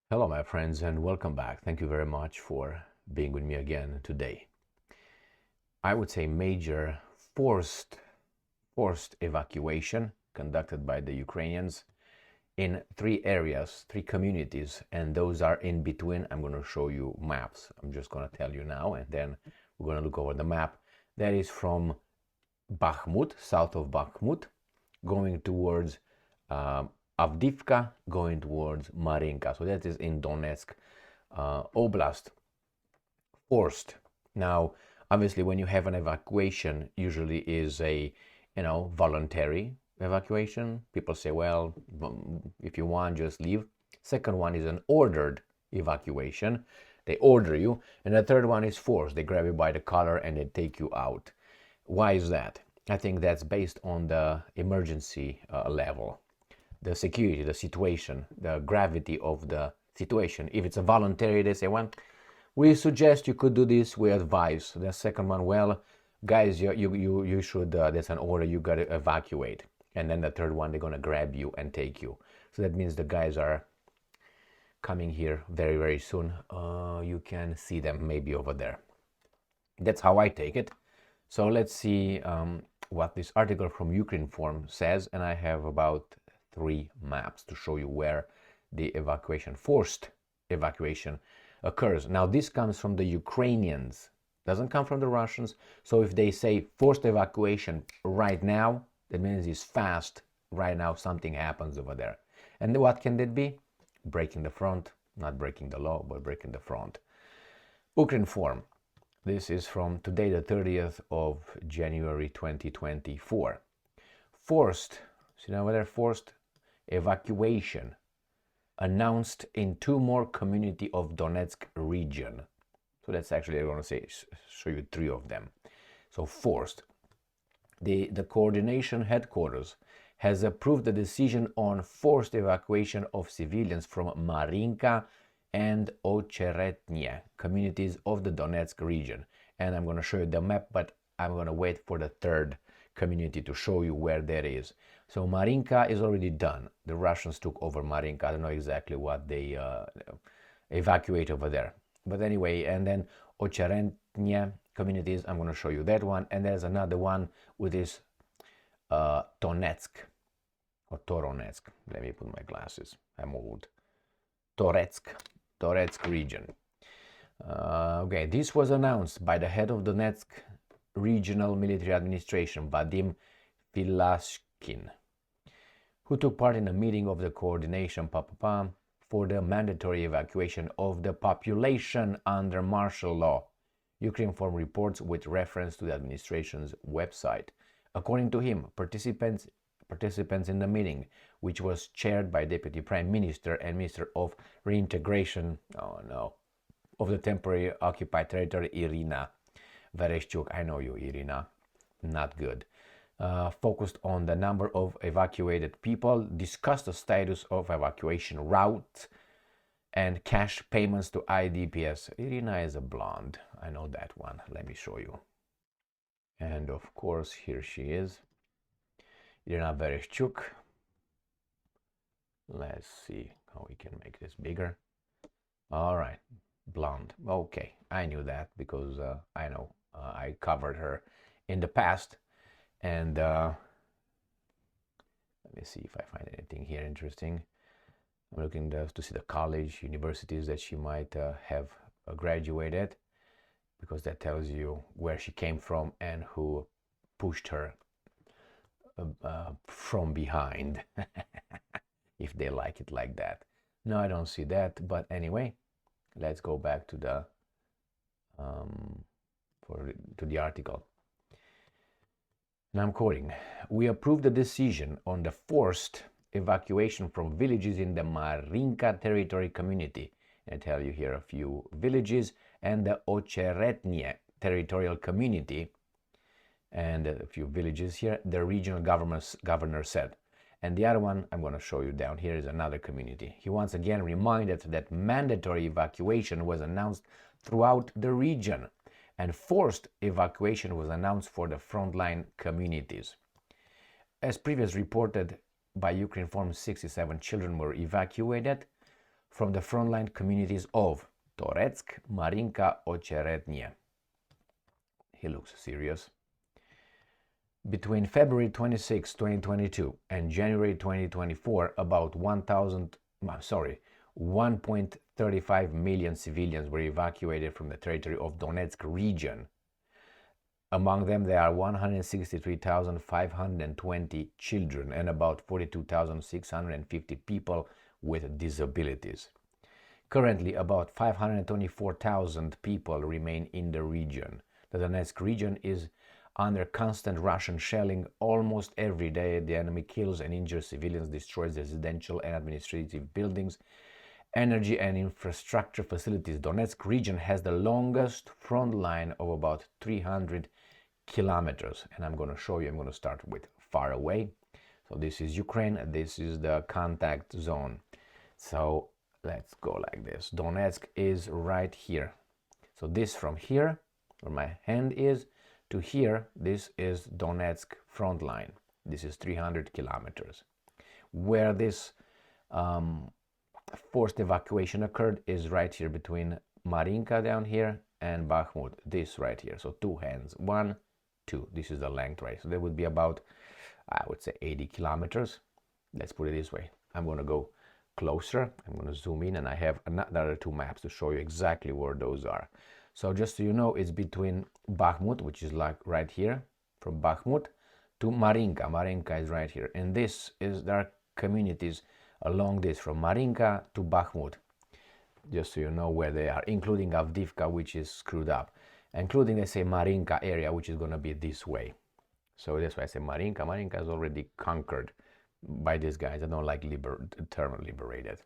Hello, my friends, and welcome back. Thank you very much for being with me again today. I would say major forced evacuation conducted by the Ukrainians in three areas, three communities, and those are in between. I'm going to show you maps. I'm just going to tell you now, and then we're going to look over the map. That is from Bakhmut, south of Bakhmut, going towards Avdiivka, going towards Marinka. So that is in Donetsk Oblast, forced. Now, obviously, when you have an evacuation, usually is a voluntary evacuation. People say, well, if you want, just leave. Second one is an ordered evacuation. They order you. And the third one is forced. They grab you by the collar and they take you out. Why is that? I think that's based on the emergency level, the security, the situation, the gravity of the situation. If it's a voluntary, they say, well, we suggest you could do this, we advise. The second one, well, guys, you should, that's an order, you got to evacuate. And then the third one, they're going to grab you and take you. So that means the guys are coming here very, very soon. You can see them maybe over there. That's how I take it. So let's see what this article from Ukrinform says. And I have about 3 maps to show you where the forced evacuation occurs. Now this comes from the Ukrainians, doesn't come from the Russians. So if they say forced evacuation right now, that means it's fast. Right now something happens over there. And what can that be? Breaking the front, not breaking the law, but breaking the front. Ukrinform. This is from today, the 30th of January 2024. Forced, see now whether forced evacuation announced in 2 more community of Donetsk region. So that's actually, I'm going to show you 3 of them. So forced. The coordination headquarters has approved the decision on forced evacuation of civilians from Marinka and Ocheretnie communities of the Donetsk region. And I'm going to show you the map, but I'm going to wait for the third community to show you where that is. So Marinka is already done. The Russians took over Marinka. I don't know exactly what they evacuate over there. But anyway, and then Ocheretnie communities, I'm going to show you that one. And there's another one with this Donetsk or Toronetsk. Let me put my glasses. I'm old. Toretsk region. Okay, this was announced by the head of Donetsk Regional Military Administration, Vadim Filashkin, who took part in a meeting of the coordination for the mandatory evacuation of the population under martial law. Ukrinform reports with reference to the administration's website. According to him, participants in the meeting, which was chaired by Deputy Prime Minister and Minister of Reintegration, of the temporary occupied territory, Irina Vereshchuk. I know you, Irina. Not good. Focused on the number of evacuated people, discussed the status of evacuation route, and cash payments to IDPs. Irina is a blonde. I know that one. Let me show you. And of course, here she is. Irina Vereshchuk. Let's see how we can make this bigger. All right, blonde. Okay, I knew that because I know I covered her in the past. And let me see if I find anything here interesting. I'm looking to see the college, universities that she might have graduated, because that tells you where she came from and who pushed her from behind, if they like it like that. No, I don't see that, but anyway, let's go back to the article. And I'm quoting, "We approved the decision on the forced evacuation from villages in the Marinka territory community." And I tell you here a few villages, and the Ocheretnie territorial community, and a few villages here, the regional governor said. And the other one I'm going to show you down here is another community. He once again reminded that mandatory evacuation was announced throughout the region, and forced evacuation was announced for the frontline communities. As previously reported by Ukrinform, 67 children were evacuated. from the frontline communities of Toretsk, Marinka, Ocheretnie. He looks serious. Between February 26, 2022 and January 2024, about 1.35 million civilians were evacuated from the territory of Donetsk region. Among them, there are 163,520 children and about 42,650 people with disabilities. Currently, about 524,000 people remain in the region. The Donetsk region is under constant Russian shelling almost every day. The enemy kills and injures civilians, destroys residential and administrative buildings, energy and infrastructure facilities. Donetsk region has the longest front line of about 300 kilometers. And I'm going to show you, I'm going to start with far away. So this is Ukraine, this is the contact zone. So let's go like this. Donetsk is right here. So this from here, where my hand is, to here, this is Donetsk front line. This is 300 kilometers. Where this forced evacuation occurred is right here between Marinka down here and Bakhmut, this right here. So two hands, 1, 2. This is the length, right? So that would be about, I would say, 80 kilometers. Let's put it this way. I'm going to go closer. I'm going to zoom in, and I have another 2 maps to show you exactly where those are. So just so you know, it's between Bakhmut, which is like right here, from Bakhmut to Marinka. Marinka is right here. And this is, there are communities along this from Marinka to Bakhmut. Just so you know where they are, including Avdiivka, which is screwed up, including, let's say, Marinka area, which is going to be this way. So that's why I say Marinka. Marinka is already conquered by these guys. I don't like the term liberated,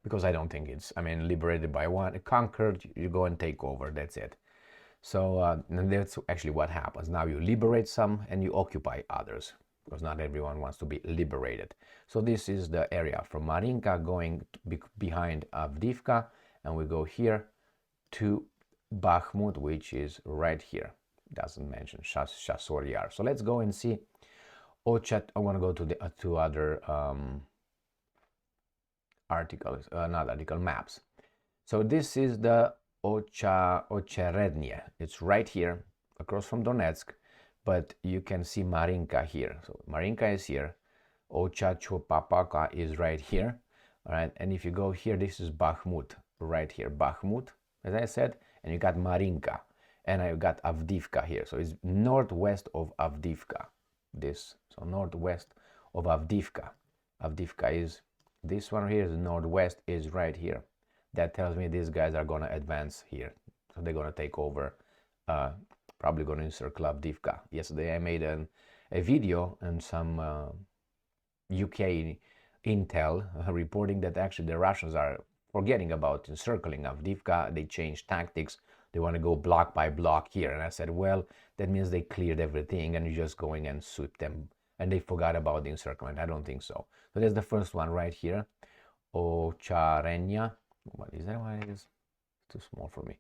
because I don't think it's, I mean, liberated by one, conquered, you go and take over, that's it. So and that's actually what happens. Now you liberate some and you occupy others, because not everyone wants to be liberated. So this is the area from Marinka going behind Avdiivka, and we go here to Bakhmut, which is right here. Doesn't mention Shasor Yar. So let's go and see. I want to go to the two other articles, not article, maps. So this is the Ocheretnie. It's right here, across from Donetsk, but you can see Marinka here. So Marinka is here. Ochachopapaka is right here. All right, and if you go here, this is Bakhmut, right here. Bakhmut, as I said, and you got Marinka, and I got Avdiivka here. So it's northwest of Avdiivka. This, so northwest of Avdiivka. Avdiivka is this one here. The northwest is right here. That tells me these guys are going to advance here. So they're going to take over, probably going to encircle Avdiivka. Yesterday I made a video and some UK intel reporting that actually the Russians are forgetting about encircling Avdiivka. They changed tactics. They want to go block by block here. And I said, well, that means they cleared everything and you're just going and sweep them. And they forgot about the encirclement. I don't think so. So there's the first one right here. Ocheretnie. What is that? What it is? It's too small for me.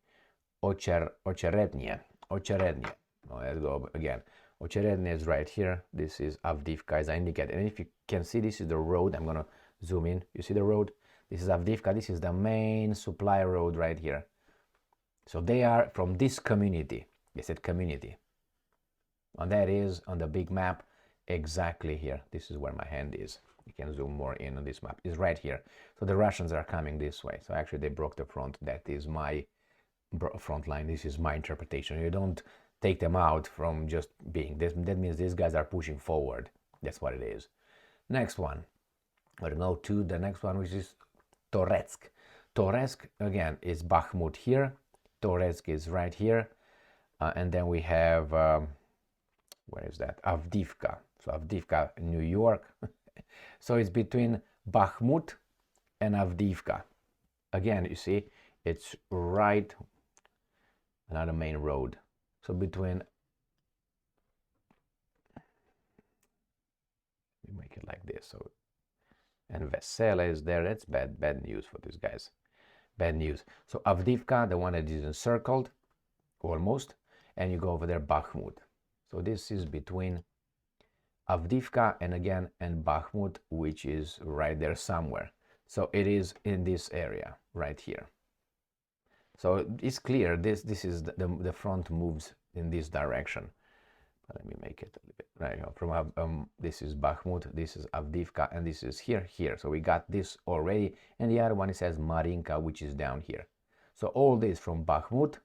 Ocheretnie. Ocheretnie. Oh, let's go again. Ocheretnie is right here. This is Avdiivka, as I indicated. And if you can see, this is the road. I'm going to zoom in. You see the road? This is Avdiivka. This is the main supply road right here. So they are from this community. They said community. And that is on the big map exactly here. This is where my hand is. You can zoom more in on this map. It's right here. So the Russians are coming this way. So actually they broke the front. That is my front line. This is my interpretation. You don't take them out from just being this. That means these guys are pushing forward. That's what it is. Next one. We're going to go to the next one, which is Toretsk. Toretsk, again, is Bakhmut here. Toretsk is right here. And then we have, where is that? Avdiivka. So Avdiivka, New York. So it's between Bakhmut and Avdiivka. Again, you see, it's right, another main road. So between, we make it like this. So, and Vesela is there. That's bad news for these guys. Bad news. So Avdiivka, the one that is encircled, almost, and you go over there, Bakhmut. So this is between Avdiivka and again and Bakhmut, which is right there somewhere. So it is in this area right here. So it's clear this is the front moves in this direction. Let me make it a little bit right here. From this is Bakhmut, this is Avdiivka, and this is here. So we got this already, and the other one it says Marinka, which is down here. So all this from Bakhmut,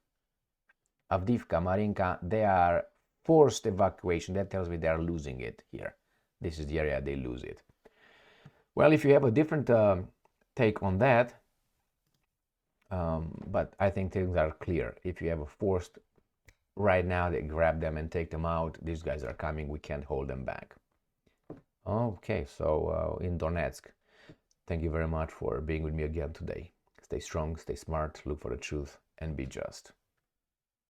Avdiivka, Marinka, they are forced evacuation. That tells me they are losing it here. This is the area they lose it. Well, if you have a different take on that, but I think things are clear. If you have a forced right now, they grab them and take them out. These guys are coming. We can't hold them back. Okay, so in Donetsk, thank you very much for being with me again today. Stay strong, stay smart, look for the truth, and be just.